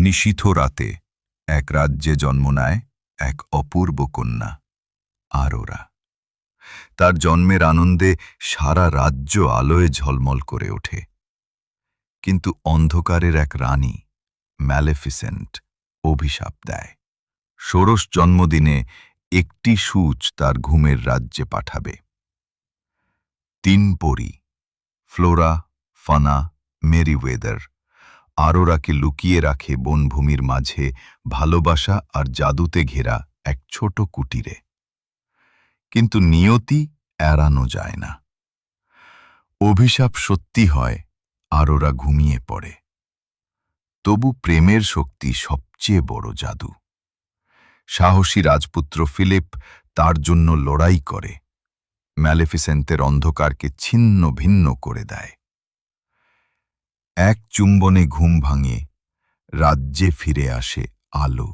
নিশীথ রাতে এক রাজ্যে জন্ম নেয় এক অপূর্ব কন্যা, আরোরা। তার জন্মের আনন্দে সারা রাজ্য আলোয় ঝলমল করে ওঠে। কিন্তু অন্ধকারের এক রানী, ম্যালেফিসেন্ট, অভিশাপ দেয়। ষোড়শ জন্মদিনে একটি সূচ তার ঘুমের রাজ্যে পাঠাবে। তিন পরী, ফ্লোরা, ফানা, মেরিওয়েদার, আরোরাকে লুকিয়ে রাখে বনভূমির মাঝে ভালোবাসা আর জাদুতে ঘেরা এক ছোট কুটিরে। কিন্তু নিয়তি এড়ানো যায় না। অভিশাপ সত্যি হয়, আরোরা ঘুমিয়ে পড়ে। তবু প্রেমের শক্তি সবচেয়ে বড় জাদু। সাহসী রাজপুত্র ফিলিপ তার জন্য লড়াই করে, ম্যালেফিসেন্টের অন্ধকারকে ছিন্ন ভিন্ন করে দেয়। এক চুম্বনে ঘুম ভাঙে, রাজ্যে ফিরে আসে আলো।